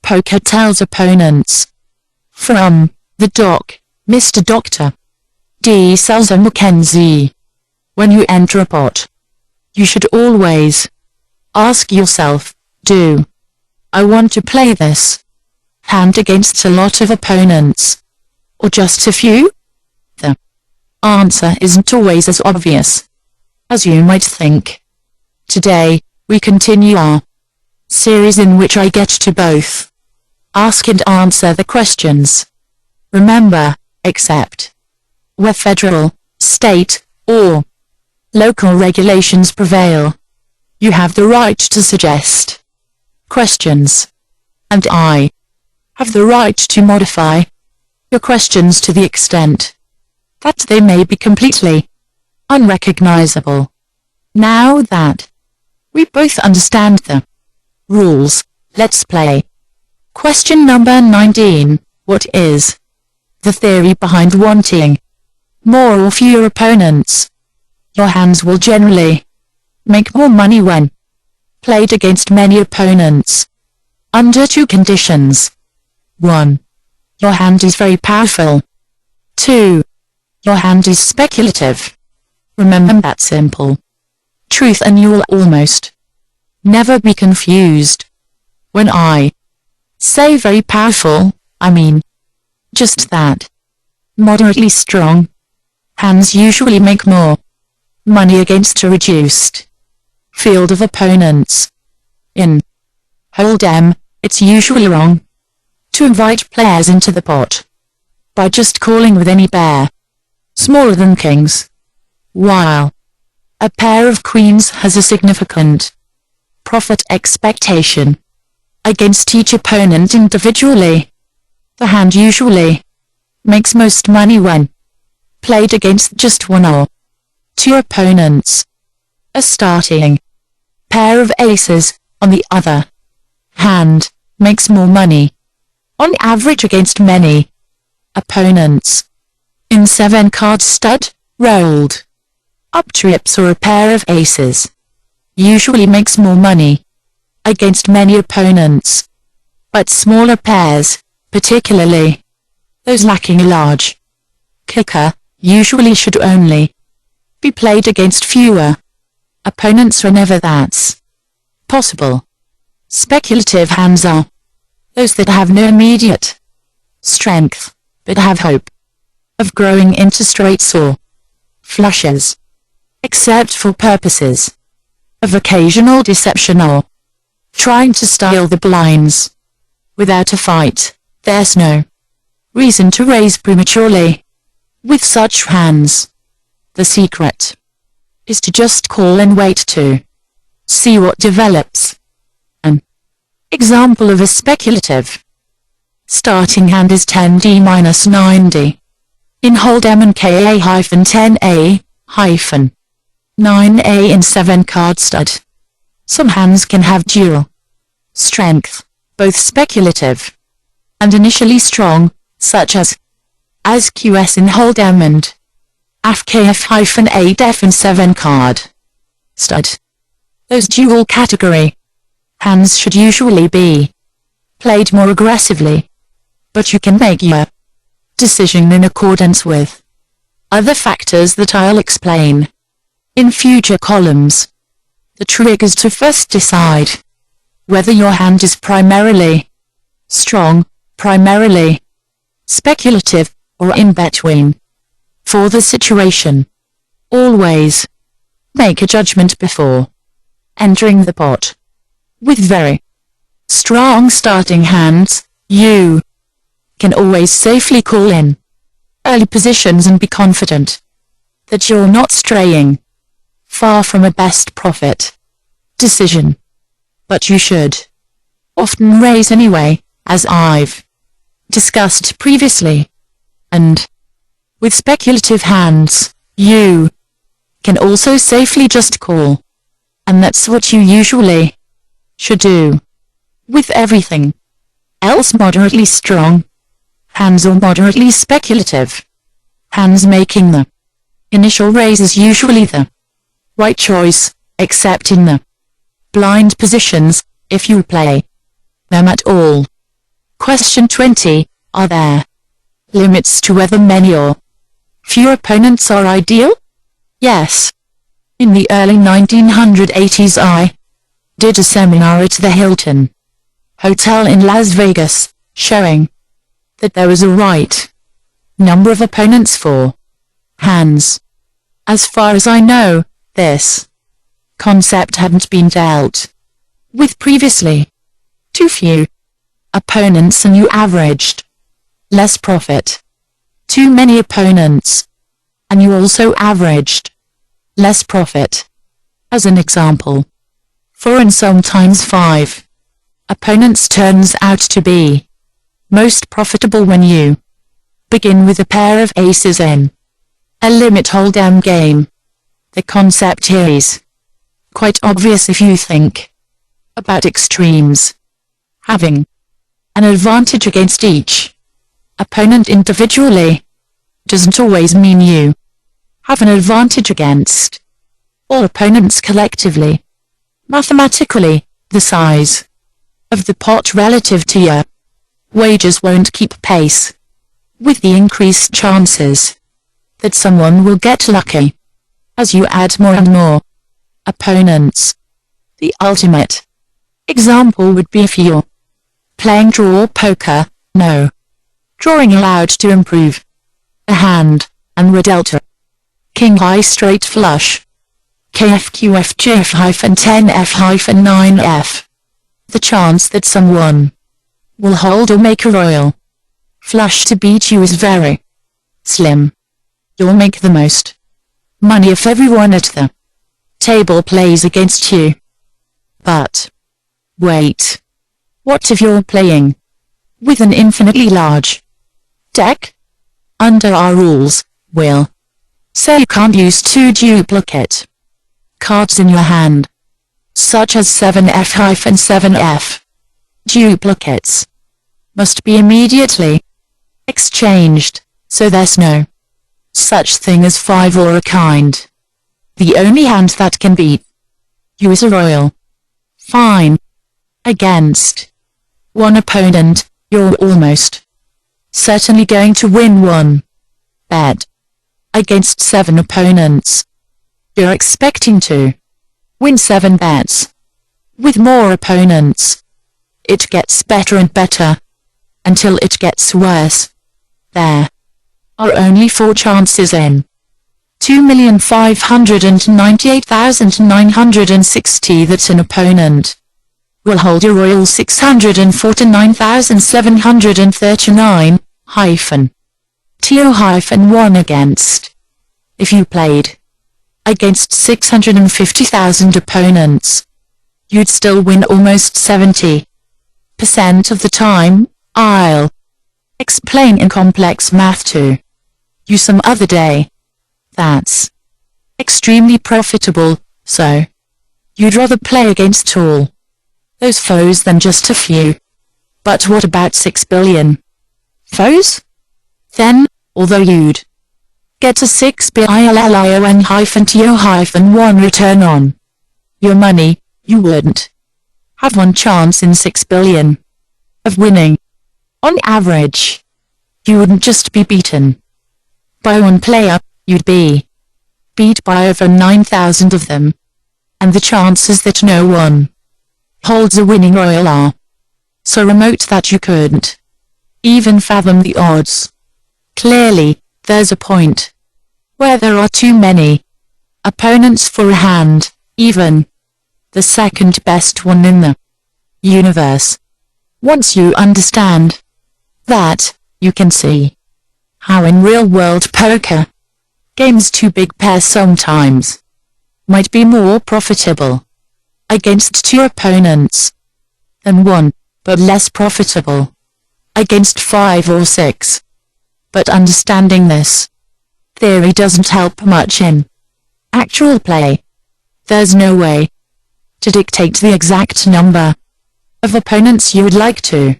Poker tells opponents. From the doc, Mr. Doctor D. Selzer-McKenzie. When you enter a pot, you should always ask yourself, do I want to play this hand against a lot of opponents, or just a few? The answer isn't always as obvious as you might think. Today, we continue our series in which I get to both ask and answer the questions. Remember, except where federal, state, or local regulations prevail, you have the right to suggest questions, and I have the right to modify your questions to the extent that they may be completely unrecognizable. Now that we both understand the rules, let's play. Question number 19. What is the theory behind wanting more or fewer opponents? Your hands will generally make more money when played against many opponents, under two conditions. 1. Your hand is very powerful. 2. Your hand is speculative. Remember that simple truth and you will almost never be confused. When I say very powerful, I mean just that. Moderately strong hands usually make more money against a reduced field of opponents. In Hold'em, it's usually wrong to invite players into the pot by just calling with any pair smaller than kings, while a pair of queens has a significant profit expectation against each opponent individually. The hand usually makes most money when played against just one or two opponents. A starting pair of aces, on the other hand, makes more money on average against many opponents. In 7-card stud, rolled up trips or a pair of aces usually makes more money against many opponents, but smaller pairs, particularly those lacking a large kicker, usually should only be played against fewer opponents whenever that's possible. Speculative hands are those that have no immediate strength, but have hope of growing into straights or flushes, except for purposes of occasional deception or trying to style the blinds. Without a fight, there's no reason to raise prematurely with such hands. The secret is to just call and wait to see what develops. An example of a speculative starting hand is 10d-9d. In Hold'em and KA-10A-9A in 7-card stud. Some hands can have dual strength, both speculative and initially strong, such as QS in Hold'em and AF-KF-8F in 7-card stud. Those dual category hands should usually be played more aggressively, but you can make your decision in accordance with other factors that I'll explain in future columns. The trick is to first decide whether your hand is primarily strong, primarily speculative, or in between. For the situation, always make a judgment before entering the pot. With very strong starting hands, you can always safely call in early positions and be confident that you're not straying far from a best profit decision. But you should often raise anyway, as I've discussed previously. And with speculative hands, you can also safely just call. And that's what you usually should do with everything else. Moderately strong hands or moderately speculative hands making the initial raise is usually the right choice, except in the blind positions, if you play them at all. Question 20. Are there limits to whether many or few opponents are ideal? Yes. In the early 1980s I did a seminar at the Hilton Hotel in Las Vegas, showing that there was a right number of opponents for hands. As far as I know, this concept hadn't been dealt with previously. Too few opponents and you averaged less profit. Too many opponents and you also averaged less profit. As an example, 4 and sometimes 5 opponents turns out to be most profitable when you begin with a pair of aces in a limit hold'em game. The concept here is quite obvious if you think about extremes. Having an advantage against each opponent individually doesn't always mean you have an advantage against all opponents collectively. Mathematically, the size of the pot relative to your wagers won't keep pace with the increased chances that someone will get lucky as you add more and more opponents. The ultimate example would be if you're playing draw poker, no drawing allowed to improve a hand, and were dealt a king high straight flush, KFQF GF-10F-9F. The chance that someone will hold or make a royal flush to beat you is very slim. You'll make the most money if everyone at the table plays against you. But wait, what if you're playing with an infinitely large deck? Under our rules, we'll say you can't use 2 duplicate cards in your hand, such as 7F-7F. Duplicates must be immediately exchanged, so there's no such thing as 5 or a kind. The only hand that can beat you is a royal fine. Against one opponent, you're almost certainly going to win one bet. Against 7 opponents, you're expecting to win 7 bets. With more opponents, it gets better and better, until it gets worse. There are only 4 chances in 2,598,960 that an opponent will hold a royal 649,739 -TO-1 against. If you played against 650,000 opponents, you'd still win almost 70% of the time. I'll explain in complex math to you some other day. That's extremely profitable, so you'd rather play against all those foes than just a few. But what about 6 billion foes? Then, although you'd get a 6 billion-TO-1 return on your money, you wouldn't have one chance in 6 billion of winning. On average, you wouldn't just be beaten by one player, you'd be beat by over 9,000 of them. And the chances that no one holds a winning royal are so remote that you couldn't even fathom the odds. Clearly, there's a point where there are too many opponents for a hand, even the second best one in the universe. Once you understand that, you can see how in real-world poker, games 2 big pairs sometimes might be more profitable against 2 opponents than 1, but less profitable against 5 or 6. But understanding this theory doesn't help much in actual play. There's no way to dictate the exact number of opponents you would like to